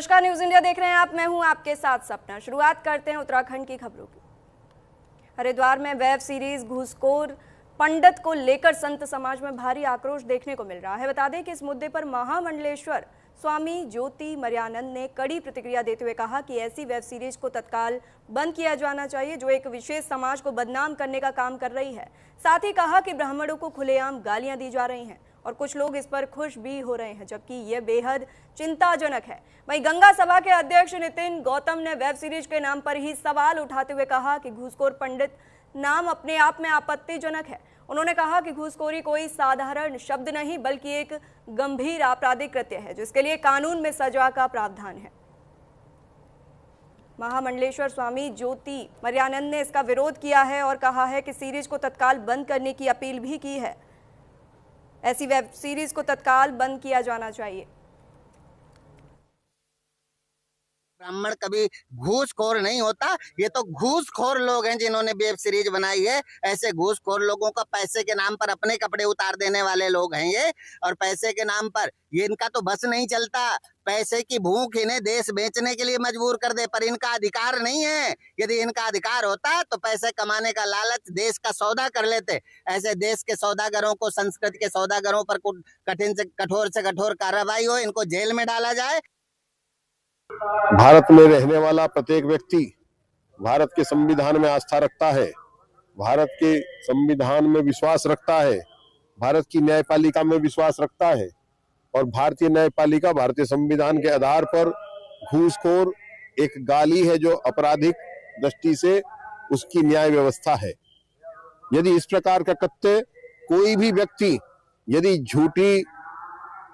नमस्कार, news India देख रहे हैं आप। मैं हूं आपके साथ सपना। शुरुआत करते हैं उत्तराखंड की खबरों की। हरिद्वार में वेब सीरीज घूसखोर पंडित को लेकर संत समाज में भारी आक्रोश देखने को मिल रहा है। बता दें कि इस मुद्दे पर महामंडलेश्वर स्वामी ज्योति मर्यानंद ने कड़ी प्रतिक्रिया देते हुए कहा कि ऐसी वेब सीरीज को तत्काल बंद किया जाना चाहिए जो एक विशेष समाज को बदनाम करने का काम कर रही है। साथ ही कहा कि ब्राह्मणों को खुलेआम गालियां दी जा रही हैं और कुछ लोग इस पर खुश भी हो रहे हैं, जबकि यह बेहद चिंताजनक है। वहीं गंगा सभा के अध्यक्ष नितिन गौतम ने वेब सीरीज के नाम पर ही सवाल उठाते हुए कहा कि घूसखोर पंडित नाम अपने आप में आपत्तिजनक है। उन्होंने कहा कि घूसखोरी कोई साधारण शब्द नहीं बल्कि एक गंभीर आपराधिक कृत्य है जिसके लिए कानून में सजा का प्रावधान है। महामंडलेश्वर स्वामी ज्योति मर्यानंद ने इसका विरोध किया है और कहा है कि सीरीज को तत्काल बंद करने की अपील भी की है। ऐसी वेब सीरीज को तत्काल बंद किया जाना चाहिए। ब्राह्मण कभी घूसखोर नहीं होता, ये तो घूसखोर लोग हैं जिन्होंने वेब सीरीज बनाई है। ऐसे घूसखोर लोगों का पैसे के नाम पर अपने कपड़े उतार देने वाले लोग हैं ये, और पैसे के नाम पर ये इनका तो बस नहीं चलता। पैसे की भूख इन्हें देश बेचने के लिए मजबूर कर दे, पर इनका अधिकार नहीं है। यदि इनका अधिकार होता तो पैसे कमाने का लालच देश का सौदा कर लेते। ऐसे देश के सौदागरों को, संस्कृति के सौदागरों पर कठिन से कठोर कार्रवाई हो, इनको जेल में डाला जाए। भारत में रहने वाला प्रत्येक व्यक्ति भारत के संविधान में आस्था रखता है, भारत के संविधान में विश्वास रखता है, भारत की न्यायपालिका में विश्वास रखता है और भारतीय न्यायपालिका भारतीय संविधान के आधार पर घूसखोर एक गाली है जो आपराधिक दृष्टि से उसकी न्याय व्यवस्था है। यदि इस प्रकार का कृत्य कोई भी व्यक्ति यदि झूठी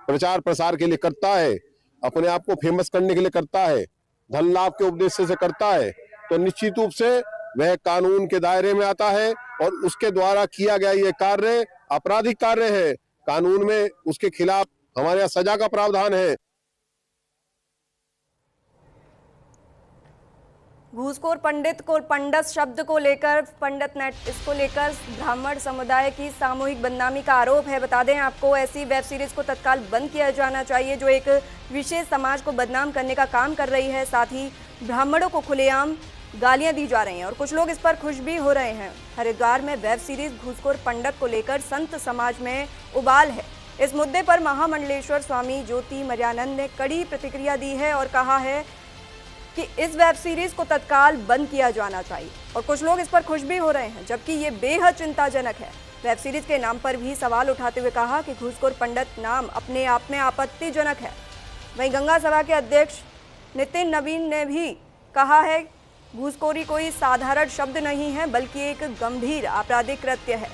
प्रचार प्रसार के लिए करता है, अपने आप को फेमस करने के लिए करता है, धन लाभ के उद्देश्य से करता है, तो निश्चित रूप से वह कानून के दायरे में आता है और उसके द्वारा किया गया ये कार्य आपराधिक कार्य है। कानून में उसके खिलाफ हमारे यहाँ सजा का प्रावधान है। घूसखोर पंडित को पंडित शब्द को लेकर पंडित नेट इसको लेकर ब्राह्मण समुदाय की सामूहिक बदनामी का आरोप है। बता दें आपको, ऐसी वेब सीरीज को तत्काल बंद किया जाना चाहिए जो एक विशेष समाज को बदनाम करने का काम कर रही है। साथ ही ब्राह्मणों को खुलेआम गालियां दी जा रही हैं और कुछ लोग इस पर खुश भी हो रहे हैं। हरिद्वार में वेब सीरीज घूसखोर पंडित को लेकर संत समाज में उबाल है। इस मुद्दे पर महामंडलेश्वर स्वामी ज्योति मर्यानंद ने कड़ी प्रतिक्रिया दी है और कहा है कि इस वेब सीरीज को तत्काल बंद किया जाना चाहिए और कुछ लोग इस पर खुश भी हो रहे हैं, जबकि ये बेहद चिंताजनक है। वेब सीरीज के नाम पर भी सवाल उठाते हुए कहा कि घूसखोर पंडित नाम अपने आप में आपत्तिजनक है। वहीं गंगा सभा के अध्यक्ष नितिन नवीन ने भी कहा है घूसखोरी कोई साधारण शब्द नहीं है बल्कि एक गंभीर आपराधिक कृत्य है।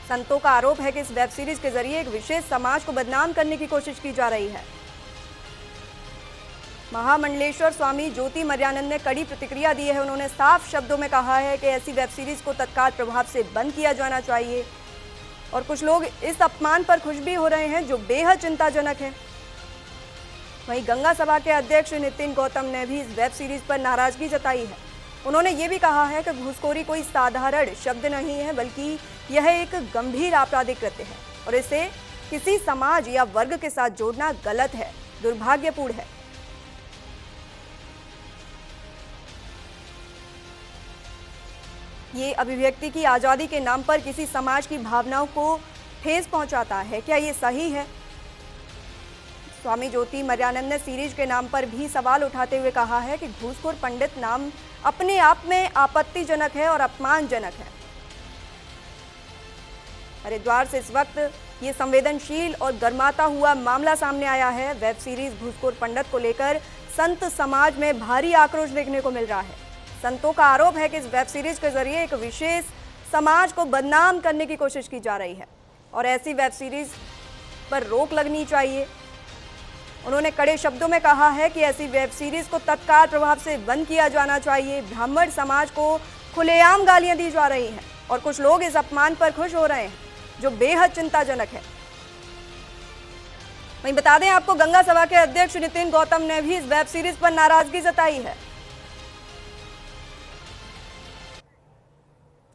संतों का आरोप है कि इस वेब सीरीज के जरिए एक विशेष समाज को बदनाम करने की कोशिश की जा रही है। महामंडलेश्वर स्वामी ज्योति मर्यानंद ने कड़ी प्रतिक्रिया दी है। उन्होंने साफ शब्दों में कहा है कि ऐसी वेब सीरीज को तत्काल प्रभाव से बंद किया जाना चाहिए और कुछ लोग इस अपमान पर खुश भी हो रहे हैं जो बेहद चिंताजनक है। वहीं गंगा सभा के अध्यक्ष नितिन गौतम ने भी इस वेब सीरीज पर नाराजगी जताई है। उन्होंने ये भी कहा है कि घूसखोरी कोई साधारण शब्द नहीं है बल्कि यह एक गंभीर आपराधिक कृत्य है और इसे किसी समाज या वर्ग के साथ जोड़ना गलत है, दुर्भाग्यपूर्ण है। ये अभिव्यक्ति की आज़ादी के नाम पर किसी समाज की भावनाओं को ठेस पहुंचाता है। क्या ये सही है? स्वामी ज्योति मर्यानंद ने सीरीज के नाम पर भी सवाल उठाते हुए कहा है कि घूसखोर पंडित नाम अपने आप में आपत्तिजनक है और अपमानजनक है। हरिद्वार से इस वक्त ये संवेदनशील और गर्माता हुआ मामला सामने आया है। वेब सीरीज घूसखोर पंडित को लेकर संत समाज में भारी आक्रोश देखने को मिल रहा है। संतों का आरोप है कि इस वेब सीरीज के जरिए एक विशेष समाज को बदनाम करने की कोशिश की जा रही है और ऐसी वेब सीरीज पर रोक लगनी चाहिए। उन्होंने कड़े शब्दों में कहा है कि ऐसी वेब सीरीज को तत्काल प्रभाव से बंद किया जाना चाहिए। ब्राह्मण समाज को खुलेआम गालियां दी जा रही हैं और कुछ लोग इस अपमान पर खुश हो रहे हैं जो बेहद चिंताजनक है। वहीं बता दें आपको, गंगा सभा के अध्यक्ष नितिन गौतम ने भी इस वेब सीरीज पर नाराजगी जताई है।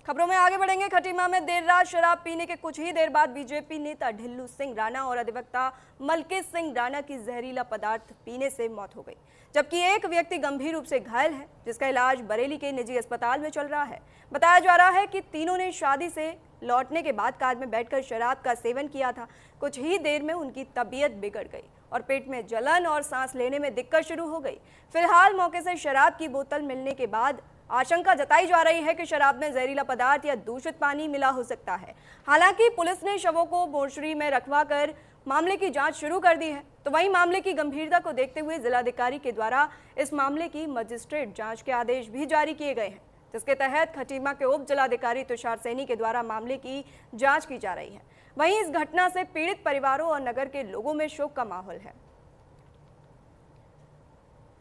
खबरों में आगे बढ़ेंगे। खटीमा में देर रात शराब पीने के कुछ ही देर बाद बीजेपी नेता ढिल्लू सिंह राणा और अधिवक्ता मलकीत सिंह राणा की जहरीला पदार्थ पीने से मौत हो गई, जबकि एक व्यक्ति गंभीर रूप से घायल है, जिसका इलाज बरेली के निजी अस्पताल में चल रहा है। बताया जा रहा है कि तीनों ने शादी से लौटने के बाद कार में बैठकर शराब का सेवन किया था। कुछ ही देर में उनकी तबीयत बिगड़ गई और पेट में जलन और सांस लेने में दिक्कत शुरू हो गई। फिलहाल मौके से शराब की बोतल मिलने के बाद आशंका जताई जा रही है कि शराब में जहरीला पदार्थ या दूषित पानी मिला हो सकता है। हालांकि पुलिस ने शवों को मोर्चरी में रखवाकर मामले की जांच शुरू कर दी है। तो वहीं मामले की गंभीरता को देखते हुए जिलाधिकारी के द्वारा इस मामले की मजिस्ट्रेट जांच के आदेश भी जारी किए गए हैं, जिसके तहत खटीमा के उप जिलाधिकारी तुषार सैनी के द्वारा मामले की जांच की जा रही है। वहीं इस घटना से पीड़ित परिवारों और नगर के लोगों में शोक का माहौल है।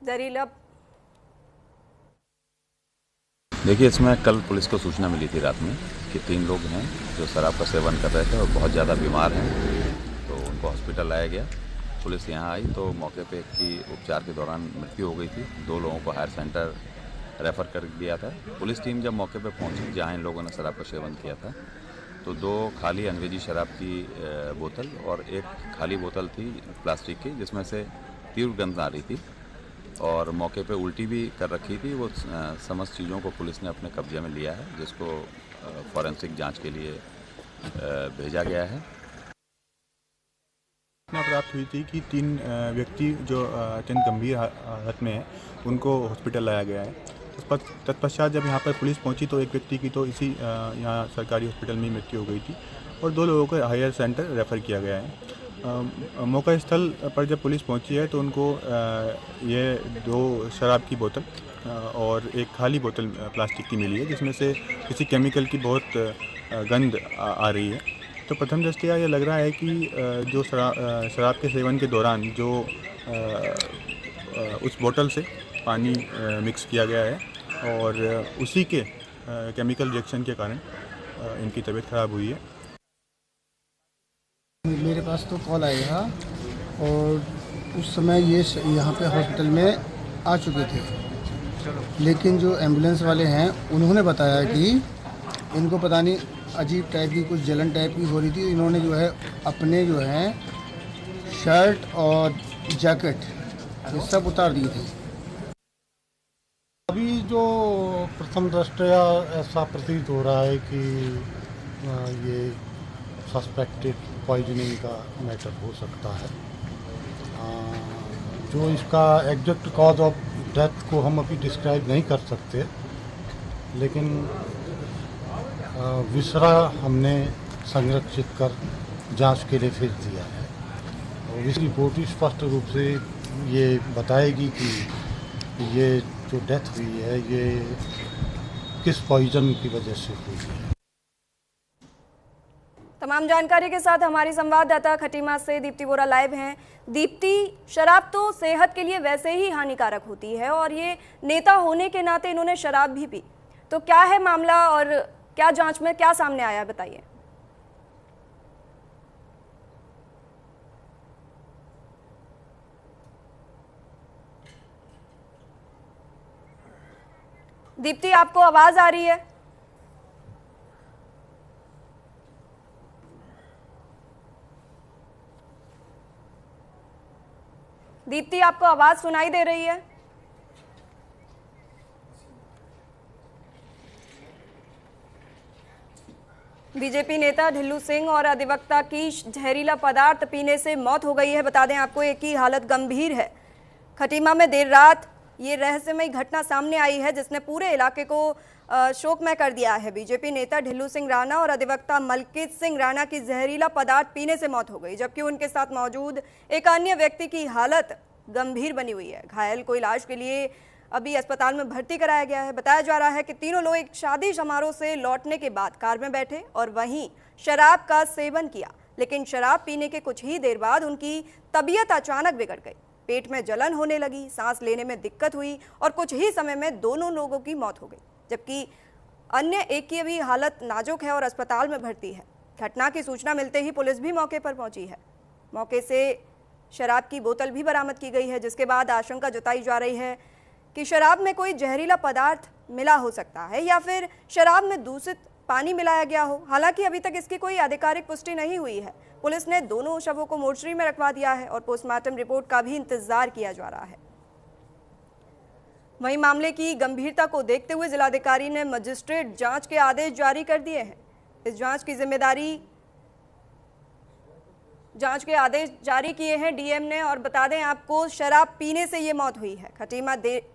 जहरीला देखिए, इसमें कल पुलिस को सूचना मिली थी रात में कि 3 लोग हैं जो शराब का सेवन कर रहे थे और बहुत ज़्यादा बीमार हैं, तो उनको हॉस्पिटल लाया गया। पुलिस यहाँ आई तो मौके पे एक की उपचार के दौरान मृत्यु हो गई थी। 2 लोगों को हायर सेंटर रेफ़र कर दिया था। पुलिस टीम जब मौके पे पहुंची जहाँ इन लोगों ने शराब का सेवन किया था, तो 2 खाली अंग्रेजी शराब की बोतल और एक खाली बोतल थी प्लास्टिक की, जिसमें से तीव्र गंध आ रही थी और मौके पे उल्टी भी कर रखी थी। वो समस्त चीज़ों को पुलिस ने अपने कब्जे में लिया है, जिसको फॉरेंसिक जांच के लिए भेजा गया है। सूचना प्राप्त हुई थी कि 3 व्यक्ति जो अत्यंत गंभीर हालत में हैं, उनको हॉस्पिटल लाया गया है। तत्पश्चात जब यहाँ पर पुलिस पहुँची तो एक व्यक्ति की तो इसी यहाँ सरकारी हॉस्पिटल में मृत्यु हो गई थी और 2 लोगों को हायर सेंटर रेफ़र किया गया है। मौका स्थल पर जब पुलिस पहुंची है तो उनको ये 2 शराब की बोतल और एक खाली बोतल प्लास्टिक की मिली है, जिसमें से किसी केमिकल की बहुत गंध आ रही है। तो प्रथम दृष्टया ये लग रहा है कि जो शराब के सेवन के दौरान जो उस बोतल से पानी मिक्स किया गया है और उसी के केमिकल रिएक्शन के कारण इनकी तबीयत ख़राब हुई है। मेरे पास तो कॉल आया था और उस समय ये यहाँ पे हॉस्पिटल में आ चुके थे, लेकिन जो एम्बुलेंस वाले हैं उन्होंने बताया कि इनको पता नहीं अजीब टाइप की कुछ जलन टाइप की हो रही थी। इन्होंने जो है अपने जो है शर्ट और जैकेट ये सब उतार दिए थे। अभी जो प्रथम दृष्टया ऐसा प्रतीत हो रहा है कि ये सस्पेक्टेड पॉइजनिंग का मैटर हो सकता है। जो इसका एग्जैक्ट कॉज ऑफ डेथ को हम अभी डिस्क्राइब नहीं कर सकते, लेकिन विसरा हमने संरक्षित कर जांच के लिए भेज दिया है और इस रिपोर्ट स्पष्ट रूप से ये बताएगी कि ये जो डेथ हुई है ये किस पॉइजन की वजह से हुई है। तमाम जानकारी के साथ हमारी संवाददाता खटीमा से दीप्ति बोरा लाइव हैं। दीप्ति, शराब तो सेहत के लिए वैसे ही हानिकारक होती है और ये नेता होने के नाते इन्होंने शराब भी पी, तो क्या है मामला और क्या जांच में क्या सामने आया, बताइए। दीप्ति, आपको आवाज आ रही है? दीप्ति, आपको आवाज सुनाई दे रही है? बीजेपी नेता ढिल्लू सिंह और अधिवक्ता की जहरीला पदार्थ पीने से मौत हो गई है। बता दें आपको, एक की हालत गंभीर है। खटीमा में देर रात ये रहस्यमयी घटना सामने आई है, जिसने पूरे इलाके को शोकमय कर दिया है। बीजेपी नेता ढिल्लू सिंह राणा और अधिवक्ता मलकीत सिंह राणा की जहरीला पदार्थ पीने से मौत हो गई, जबकि उनके साथ मौजूद एक अन्य व्यक्ति की हालत गंभीर बनी हुई है। घायल को इलाज के लिए अभी अस्पताल में भर्ती कराया गया है। बताया जा रहा है कि तीनों लोग एक शादी समारोह से लौटने के बाद कार में बैठे और वहीं शराब का सेवन किया, लेकिन शराब पीने के कुछ ही देर बाद उनकी तबीयत अचानक बिगड़ गई। पेट में जलन होने लगी, सांस लेने में दिक्कत हुई और कुछ ही समय में दोनों लोगों की मौत हो गई, जबकि अन्य एक की अभी हालत नाजुक है और अस्पताल में भर्ती है। घटना की सूचना मिलते ही पुलिस भी मौके पर पहुंची है। मौके से शराब की बोतल भी बरामद की गई है, जिसके बाद आशंका जताई जा रही है कि शराब में कोई जहरीला पदार्थ मिला हो सकता है या फिर शराब में दूषित पानी मिलाया गया हो। हालांकि अभी तक इसकी कोई आधिकारिक पुष्टि नहीं हुई है। पुलिस ने दोनों शवों को मोर्चरी में रखवा दिया है और पोस्टमार्टम रिपोर्ट का भी इंतजार किया जा रहा है। वहीं मामले की गंभीरता को देखते हुए जिलाधिकारी ने मजिस्ट्रेट जांच के आदेश जारी कर दिए हैं। इस जांच के आदेश जारी किए हैं डीएम ने। और बता दें आपको, शराब पीने से ये मौत हुई है।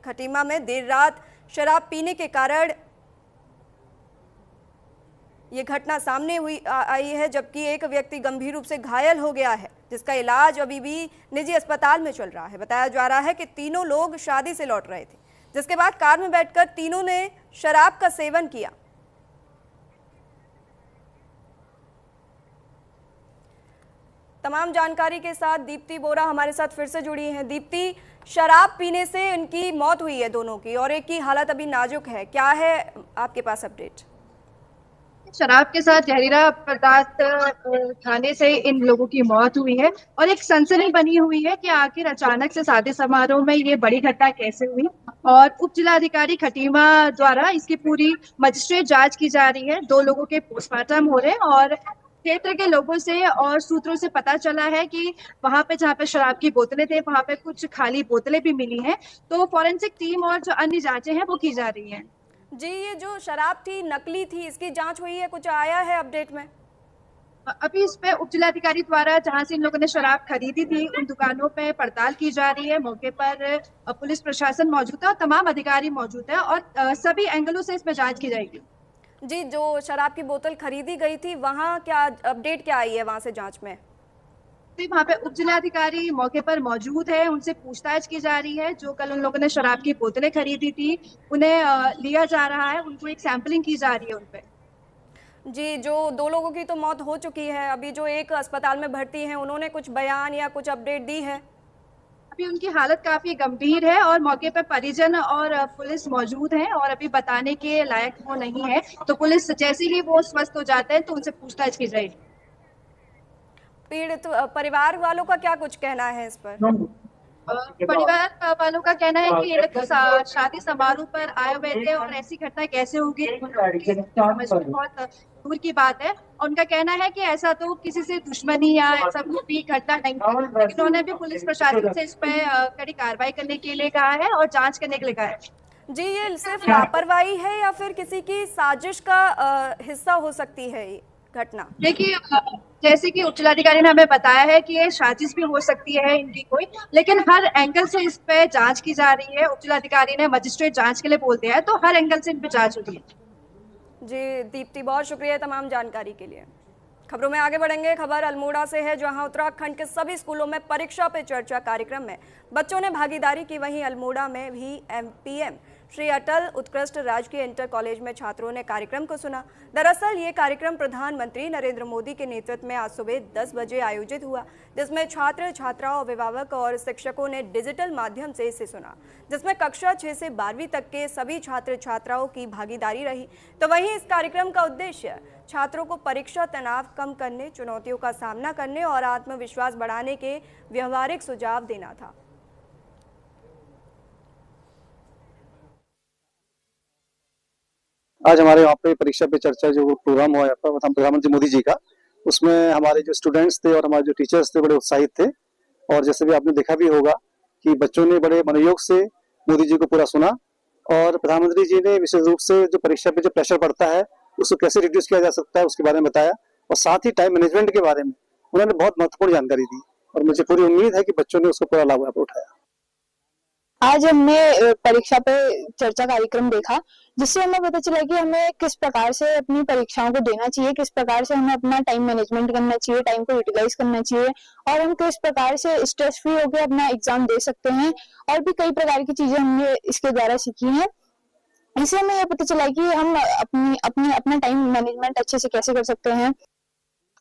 खटीमा में देर रात शराब पीने के कारण ये घटना सामने आई है, जबकि एक व्यक्ति गंभीर रूप से घायल हो गया है, जिसका इलाज अभी भी निजी अस्पताल में चल रहा है। बताया जा रहा है कि तीनों लोग शादी से लौट रहे थे, जिसके बाद कार में बैठकर तीनों ने शराब का सेवन किया। तमाम जानकारी के साथ दीप्ति बोरा हमारे साथ फिर से जुड़ी हैं। दीप्ति, शराब पीने से इनकी मौत हुई है दोनों की, और एक की हालत अभी नाजुक है, क्या है आपके पास अपडेट? शराब के साथ जहरीला पदार्थ खाने से इन लोगों की मौत हुई है और एक सनसनी बनी हुई है कि आखिर अचानक से शादी समारोह में ये बड़ी घटना कैसे हुई। और उप जिलाधिकारी खटीमा द्वारा इसकी पूरी मजिस्ट्रेट जांच की जा रही है। 2 लोगों के पोस्टमार्टम हो रहे हैं और क्षेत्र के लोगों से और सूत्रों से पता चला है कि वहां पे जहाँ पे शराब की बोतलें थे वहां पे कुछ खाली बोतलें भी मिली हैं। तो फॉरेंसिक टीम और जो अन्य जांचें हैं वो की जा रही हैं। जी, ये जो शराब थी नकली थी, इसकी जांच हुई है? कुछ आया है अपडेट में? अभी इस पे उप जिलाधिकारी द्वारा जहां से इन लोगों ने शराब खरीदी थी उन दुकानों पे पड़ताल की जा रही है। मौके पर पुलिस प्रशासन मौजूद है और तमाम अधिकारी मौजूद है और सभी एंगलों से इस पे जांच की जाएगी। जी, जो शराब की बोतल खरीदी गई थी वहाँ क्या अपडेट क्या आई है वहाँ से जांच में? वहाँ पे उप जिलाधिकारी मौके पर मौजूद है, उनसे पूछताछ की जा रही है। जो कल उन लोगों ने शराब की बोतलें खरीदी थी उन्हें लिया जा रहा है, उनको एक सैंपलिंग की जा रही है उनपे। जी, जो 2 लोगों की तो मौत हो चुकी है, अभी जो एक अस्पताल में भर्ती हैं उन्होंने कुछ बयान या कुछ अपडेट दी है? अभी उनकी हालत काफी गंभीर है और मौके पर परिजन और पुलिस मौजूद हैं और अभी बताने के लायक वो नहीं है। तो पुलिस जैसे ही वो स्वस्थ हो जाते हैं तो उनसे पूछताछ की जाएगी। पीड़ित परिवार वालों का क्या कुछ कहना है इस पर? परिवार वालों का कहना है कि ये लोग शादी समारोह पर आए हुए थे और ऐसी घटना कैसे होगी बहुत दूर की बात है। उनका कहना है कि ऐसा तो किसी से दुश्मनी या ऐसा कोई घटना नहीं है, लेकिन उन्होंने भी पुलिस प्रशासन से इस पर कड़ी कार्रवाई करने के लिए कहा है और जांच करने के लिए कहा है। जी, ये सिर्फ लापरवाही है या फिर किसी की साजिश का हिस्सा हो सकती है ये घटना? देखिए, जैसे कि उप जिलाधिकारी ने हमें बताया है कि ये साजिश भी हो सकती है इनकी कोई, लेकिन हर एंगल से इस पे जांच की जा रही है। उप जिलाधिकारी ने मजिस्ट्रेट जांच के लिए बोल दिया है, तो हर एंगल से इन पे जांच हो रही है। जी दीप्ति, बहुत शुक्रिया तमाम जानकारी के लिए। खबरों में आगे बढ़ेंगे। खबर अल्मोड़ा से है, जहां उत्तराखंड के सभी स्कूलों में परीक्षा पे चर्चा कार्यक्रम में बच्चों ने भागीदारी की। वहीं अल्मोड़ा में भी एमपीएम श्री अटल उत्कृष्ट राजकीय इंटर कॉलेज में छात्रों ने कार्यक्रम को सुना। दरअसल ये कार्यक्रम प्रधानमंत्री नरेंद्र मोदी के नेतृत्व में आज सुबह 10 बजे आयोजित हुआ, जिसमें छात्र छात्राओं, अभिभावक और शिक्षकों ने डिजिटल माध्यम से इसे सुना, जिसमें कक्षा 6 से 12वीं तक के सभी छात्र छात्राओं की भागीदारी रही। तो वहीं इस कार्यक्रम का उद्देश्य छात्रों को परीक्षा तनाव कम करने, चुनौतियों का सामना करने और आत्मविश्वास बढ़ाने के व्यवहारिक सुझाव देना था। आज हमारे यहाँ पे परीक्षा पे चर्चा जो प्रोग्राम हुआ प्रधानमंत्री मोदी जी का, उसमें हमारे जो स्टूडेंट्स थे और हमारे जो टीचर्स थे बड़े उत्साहित थे। और जैसे भी आपने देखा भी होगा कि बच्चों ने बड़े मनोयोग से मोदी जी को पूरा सुना और प्रधानमंत्री जी ने विशेष रूप से जो परीक्षा पे जो प्रेशर पड़ता है उसको कैसे रिड्यूस किया जा सकता है उसके बारे में बताया और साथ ही टाइम मैनेजमेंट के बारे में उन्होंने बहुत महत्वपूर्ण जानकारी दी और मुझे पूरी उम्मीद है कि बच्चों ने उसको पूरा लाभ उठाया। आज हमने परीक्षा पे चर्चा कार्यक्रम देखा, जिससे हमें पता चला कि हमें किस प्रकार से अपनी परीक्षाओं को देना चाहिए, किस प्रकार से हमें अपना टाइम मैनेजमेंट करना चाहिए, टाइम को यूटिलाइज करना चाहिए और हम किस प्रकार से स्ट्रेस फ्री होकर अपना एग्जाम दे सकते हैं। और भी कई प्रकार की चीजें हमने इसके द्वारा सीखी हैं। इससे हमें यह पता चला कि हम अपना टाइम मैनेजमेंट अच्छे से कैसे कर सकते हैं।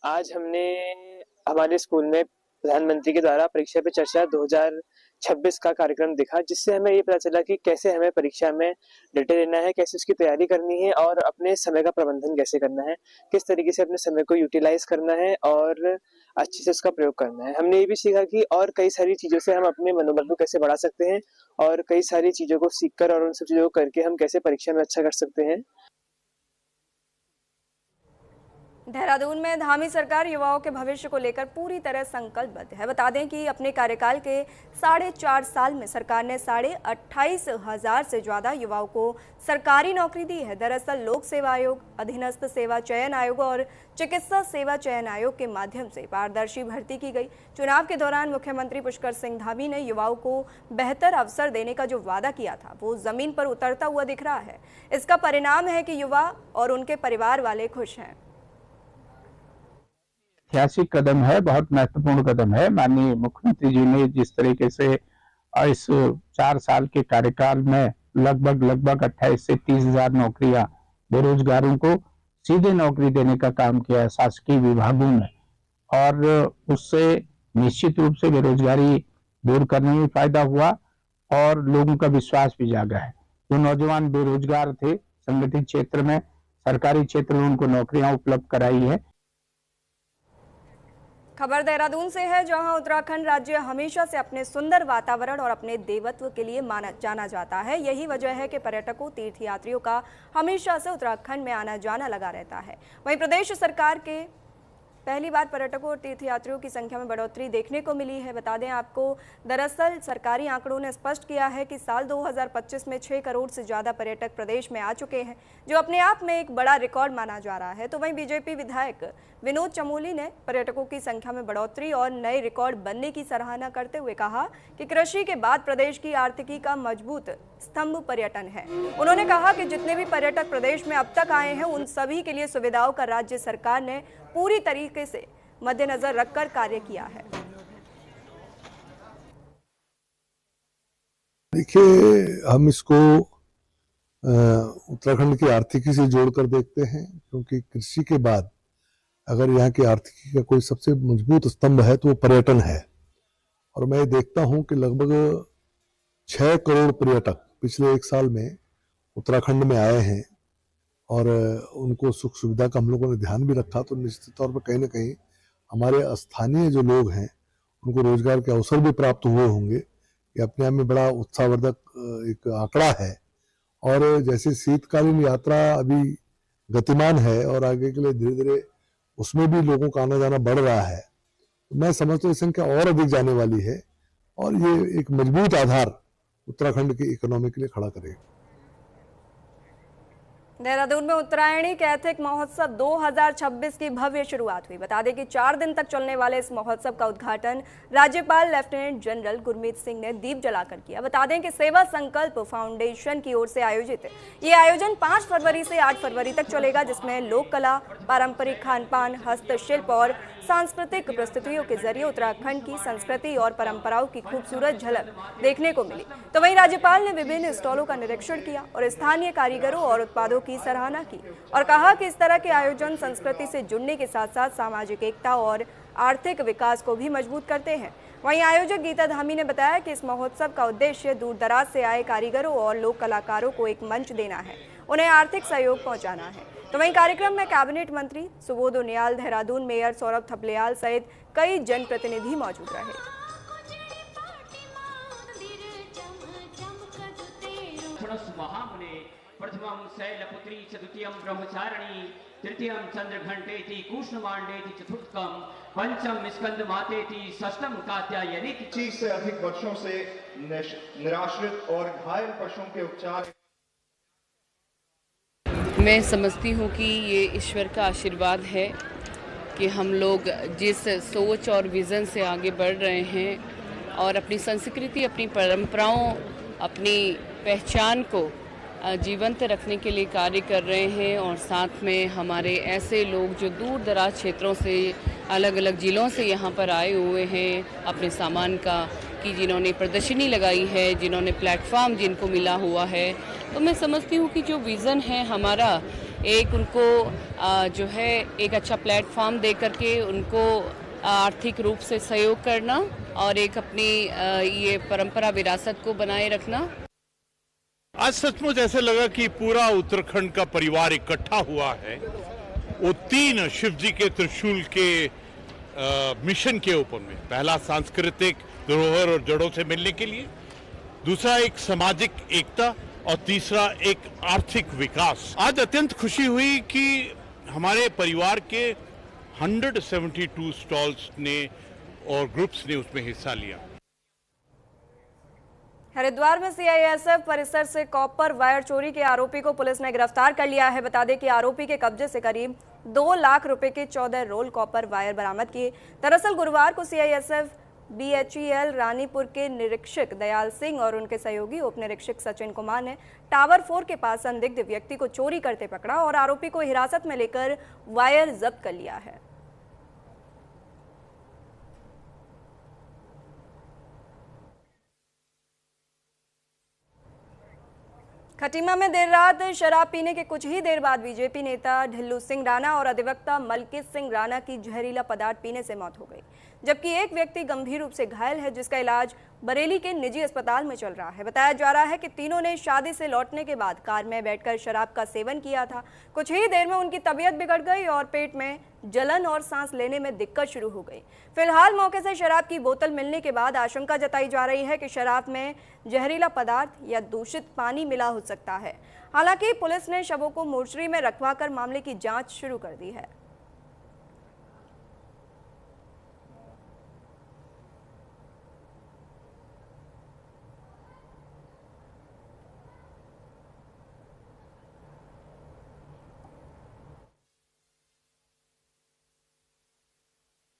आज हमने हमारे स्कूल में प्रधानमंत्री के द्वारा परीक्षा पे चर्चा 2026 का कार्यक्रम देखा, जिससे हमें ये पता चला कि कैसे हमें परीक्षा में डटे रहना है, कैसे उसकी तैयारी करनी है और अपने समय का प्रबंधन कैसे करना है, किस तरीके से अपने समय को यूटिलाइज करना है और अच्छे से उसका प्रयोग करना है। हमने ये भी सीखा कि और कई सारी चीजों से हम अपने मनोबल को कैसे बढ़ा सकते हैं और कई सारी चीजों को सीखकर और उन सब चीजों को करके हम कैसे परीक्षा में अच्छा कर सकते हैं। देहरादून में धामी सरकार युवाओं के भविष्य को लेकर पूरी तरह संकल्पबद्ध है। बता दें कि अपने कार्यकाल के 4.5 साल में सरकार ने 28,500 से ज्यादा युवाओं को सरकारी नौकरी दी है। दरअसल लोक सेवा आयोग, अधीनस्थ सेवा चयन आयोग और चिकित्सा सेवा चयन आयोग के माध्यम से पारदर्शी भर्ती की गई। चुनाव के दौरान मुख्यमंत्री पुष्कर सिंह धामी ने युवाओं को बेहतर अवसर देने का जो वादा किया था वो जमीन पर उतरता हुआ दिख रहा है। इसका परिणाम है कि युवा और उनके परिवार वाले खुश हैं। ऐतिहासिक कदम है, बहुत महत्वपूर्ण कदम है। माननीय मुख्यमंत्री जी ने जिस तरीके से इस 4 साल के कार्यकाल में लगभग 28 से 30,000 नौकरियां बेरोजगारों को सीधे नौकरी देने का काम किया है शासकीय विभागों में, और उससे निश्चित रूप से बेरोजगारी दूर करने में फायदा हुआ और लोगों का विश्वास भी जागा है। जो नौजवान बेरोजगार थे, संगठित क्षेत्र में, सरकारी क्षेत्र में उनको नौकरियां उपलब्ध कराई है। खबर देहरादून से है, जहां उत्तराखंड राज्य हमेशा से अपने सुंदर वातावरण और अपने देवत्व के लिए जाना जाता है। यही वजह है कि पर्यटकों, तीर्थयात्रियों का हमेशा से उत्तराखंड में आना जाना लगा रहता है। वहीं प्रदेश सरकार के पहली बार पर्यटकों और तीर्थयात्रियों की संख्या में बढ़ोतरी देखने को मिली है। बता दें आपको, दरअसल सरकारी आंकड़ों ने स्पष्ट किया है कि साल 2025 में 6 करोड़ से ज़्यादा पर्यटक प्रदेश में आ चुके हैं, जो अपने आप में एक बड़ा रिकॉर्ड माना जा रहा है। तो वहीं बीजेपी विधायक विनोद चमोली ने पर्यटकों की संख्या में बढ़ोतरी और नए रिकॉर्ड बनने की सराहना करते हुए कहा कि कृषि के बाद प्रदेश की आर्थिकी का मजबूत स्तंभ पर्यटन है। उन्होंने कहा कि जितने भी पर्यटक प्रदेश में अब तक आए हैं, उन सभी के लिए सुविधाओं का राज्य सरकार ने पूरी तरीके से मद्देनजर रखकर कार्य किया है। देखिए, हम इसको उत्तराखंड की आर्थिकी से जोड़कर देखते हैं, क्योंकि कृषि के बाद अगर यहाँ की आर्थिकी का कोई सबसे मजबूत स्तंभ है तो वो पर्यटन है। और मैं देखता हूँ कि लगभग 6 करोड़ पर्यटक पिछले 1 साल में उत्तराखंड में आए हैं, और उनको सुख सुविधा का हम लोगों ने ध्यान भी रखा। तो निश्चित तौर पर कहीं ना कहीं हमारे स्थानीय जो लोग हैं उनको रोजगार के अवसर भी प्राप्त हुए होंगे। ये अपने आप में बड़ा उत्साहवर्धक एक आंकड़ा है। और जैसे शीतकालीन यात्रा अभी गतिमान है और आगे के लिए धीरे धीरे उसमें भी लोगों का आना जाना बढ़ रहा है, तो मैं समझता हूँ संख्या और अधिक जाने वाली है, और ये एक मजबूत आधार उत्तराखंड की इकोनॉमी के लिए खड़ा करेगा। देहरादून में उत्तरायणी कैथिक महोत्सव 2026 की भव्य शुरुआत हुई। बता दें कि 4 दिन तक चलने वाले इस महोत्सव का उद्घाटन राज्यपाल लेफ्टिनेंट जनरल गुरमीत सिंह ने दीप जलाकर किया। बता दें कि सेवा संकल्प फाउंडेशन की ओर से आयोजित ये आयोजन 5 फरवरी से 8 फरवरी तक चलेगा, जिसमें लोक कला, पारंपरिक खान पान, हस्तशिल्प और सांस्कृतिक प्रस्तुतियों के जरिए उत्तराखंड की संस्कृति और परंपराओं की खूबसूरत झलक देखने को मिली। तो वहीं राज्यपाल ने विभिन्न स्टॉलों का निरीक्षण किया और स्थानीय कारीगरों और उत्पादों की सराहना की और कहा कि इस तरह के आयोजन संस्कृति से जुड़ने के साथ साथ सामाजिक एकता और आर्थिक विकास को भी मजबूत करते हैं। वहीं आयोजक गीता धामी ने बताया कि इस महोत्सव का उद्देश्य दूर दराज से आए कारीगरों और लोक कलाकारों को एक मंच देना है, उन्हें आर्थिक सहयोग पहुंचाना है। तो वहीं कार्यक्रम में कैबिनेट मंत्री सुबोध उनियाल, देहरादून मेयर सौरभ थपलियाल सहित कई जनप्रतिनिधि मौजूद रहे। प्रथमं शैलपुत्री च द्वितीयं ब्रह्मचारिणी तृतीयं चंद्रघंटेति कृष्णमांडेति चतुर्थकं पंचम स्कंदमातेति षष्ठम कात्यायनी। 30 से अधिक वर्षों से निराश्रित और घायल पशुओं के उपचार। मैं समझती हूँ कि ये ईश्वर का आशीर्वाद है कि हम लोग जिस सोच और विज़न से आगे बढ़ रहे हैं और अपनी संस्कृति, अपनी परंपराओं, अपनी पहचान को जीवंत रखने के लिए कार्य कर रहे हैं। और साथ में हमारे ऐसे लोग जो दूर दराज क्षेत्रों से, अलग अलग ज़िलों से यहाँ पर आए हुए हैं अपने सामान का, कि जिन्होंने प्रदर्शनी लगाई है, जिन्होंने प्लेटफॉर्म जिनको मिला हुआ है। तो मैं समझती हूँ कि जो विज़न है हमारा, एक उनको जो है एक अच्छा प्लेटफॉर्म दे करके उनको आर्थिक रूप से सहयोग करना और एक अपनी ये परंपरा विरासत को बनाए रखना। आज सचमुच ऐसे लगा कि पूरा उत्तराखंड का परिवार इकट्ठा हुआ है। वो 3 शिव जी के त्रिशूल के मिशन के ऊपर में, पहला सांस्कृतिक धरोहर और जड़ों से मिलने के लिए, दूसरा एक सामाजिक एकता और तीसरा एक आर्थिक विकास। आज अत्यंत खुशी हुई कि हमारे परिवार के 172 स्टॉल्स ने और ग्रुप्स ने उसमें हिस्सा लिया। हरिद्वार में सीआईएसएफ परिसर से कॉपर वायर चोरी के आरोपी को पुलिस ने गिरफ्तार कर लिया है। बता दें कि आरोपी के कब्जे से करीब 2 लाख रुपए के 14 रोल कॉपर वायर बरामद किए। दरअसल गुरुवार को सीआईएसएफ बीएचईएल रानीपुर के निरीक्षक दयाल सिंह और उनके सहयोगी उप निरीक्षक सचिन कुमार ने टावर 4 के पास संदिग्ध व्यक्ति को चोरी करते पकड़ा और आरोपी को हिरासत में लेकर वायर जब्त कर लिया है। खटीमा में देर रात शराब पीने के कुछ ही देर बाद बीजेपी नेता ढिल्लू सिंह राणा और अधिवक्ता मलकीत सिंह राणा की जहरीला पदार्थ पीने से मौत हो गई, जबकि एक व्यक्ति गंभीर रूप से घायल है, जिसका इलाज बरेली के निजी अस्पताल में चल रहा है। बताया जा रहा है कि तीनों ने शादी से लौटने के बाद कार में बैठकर शराब का सेवन किया था। कुछ ही देर में उनकी तबीयत बिगड़ गई और पेट में जलन और सांस लेने में दिक्कत शुरू हो गई। फिलहाल मौके से शराब की बोतल मिलने के बाद आशंका जताई जा रही है कि शराब में जहरीला पदार्थ या दूषित पानी मिला हो सकता है। हालांकि पुलिस ने शवों को मोर्चरी में रखवाकर मामले की जांच शुरू कर दी है।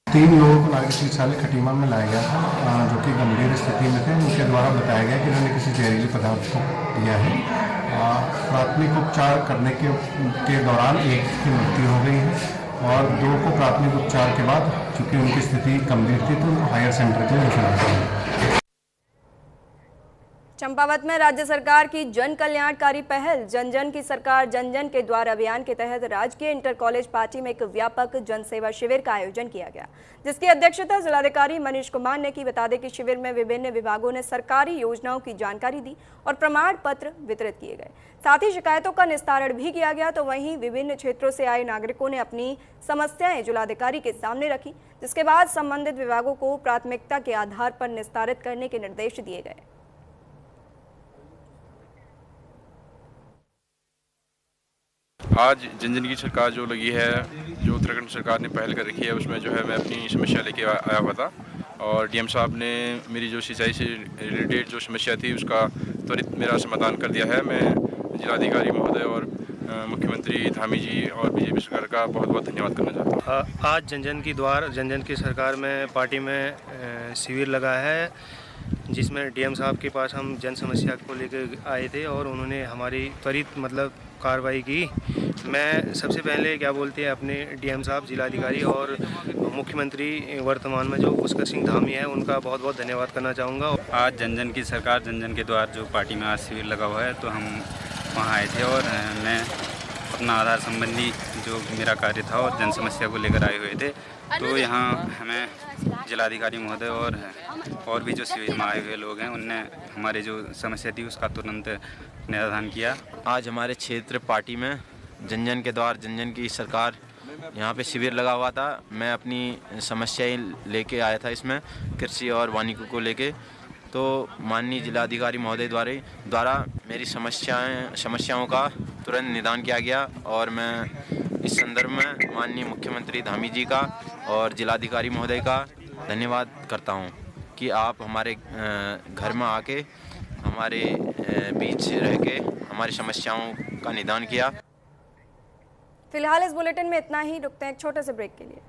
तीन लोगों को नागरिक चिकित्सालय खटीमा में लाया गया था, जो कि गंभीर स्थिति में थे। उनके द्वारा बताया गया कि उन्होंने किसी जहरीले पदार्थ को दिया है। प्राथमिक उपचार करने के दौरान एक की मृत्यु हो गई है और 2 को प्राथमिक उपचार के बाद, चूंकि उनकी स्थिति गंभीर थी, तो उनको हायर सेंटर के लिए रेफर किया गया। चंपावत में राज्य सरकार की जन कल्याणकारी पहल जन जन की सरकार जन जन के द्वार अभियान के तहत राजकीय इंटर कॉलेज पार्टी में एक व्यापक जन सेवा शिविर का आयोजन किया गया, जिसकी अध्यक्षता जिलाधिकारी मनीष कुमार ने की। बता दें कि शिविर में विभिन्न विभागों ने सरकारी योजनाओं की जानकारी दी और प्रमाण पत्र वितरित किए गए। साथ ही शिकायतों का निस्तारण भी किया गया। तो वहीं विभिन्न क्षेत्रों से आए नागरिकों ने अपनी समस्याएं जिलाधिकारी के सामने रखी, जिसके बाद संबंधित विभागों को प्राथमिकता के आधार पर निस्तारित करने के निर्देश दिए गए। आज जन जन की सरकार जो लगी है, जो उत्तराखंड सरकार ने पहल कर रखी है, उसमें जो है मैं अपनी समस्या लेके आया हुआ था और डीएम साहब ने मेरी जो सिंचाई से रिलेटेड जो समस्या थी उसका त्वरित मेरा समाधान कर दिया है। मैं जिलाधिकारी महोदय और मुख्यमंत्री धामी जी और बीजेपी सरकार का बहुत बहुत धन्यवाद करना चाहता हूँ। आज जन जन की द्वार जन जन की सरकार में पार्टी में शिविर लगा है, जिसमें डीएम साहब के पास हम जन समस्या को लेकर आए थे और उन्होंने हमारी त्वरित कार्रवाई की। मैं सबसे पहले क्या बोलते हैं अपने डीएम साहब, जिलाधिकारी और मुख्यमंत्री वर्तमान में जो पुष्कर सिंह धामी है, उनका बहुत बहुत धन्यवाद करना चाहूँगा। आज जन जन की सरकार जन जन के द्वार जो पार्टी में आज शिविर लगा हुआ है, तो हम वहाँ आए थे और मैं अपना आधार संबंधी जो मेरा कार्य था और जन समस्या को लेकर आए हुए थे। तो यहाँ हमें जिलाधिकारी महोदय और भी जो शिविर में आए हुए लोग हैं, उनने हमारे जो समस्या थी उसका तुरंत निराधान किया। आज हमारे क्षेत्र पार्टी में जन जन के द्वार जन जन की सरकार यहाँ पे शिविर लगा हुआ था। मैं अपनी समस्याएं लेके आया था इसमें, कृषि और वानिकी को लेके। तो माननीय जिलाधिकारी महोदय द्वारा मेरी समस्याओं का तुरंत निदान किया गया और मैं इस संदर्भ में माननीय मुख्यमंत्री धामी जी का और जिलाधिकारी महोदय का धन्यवाद करता हूँ कि आप हमारे घर में आके हमारे बीच रह के हमारी समस्याओं का निदान किया। फिलहाल इस बुलेटिन में इतना ही। रुकते हैं एक छोटे से ब्रेक के लिए।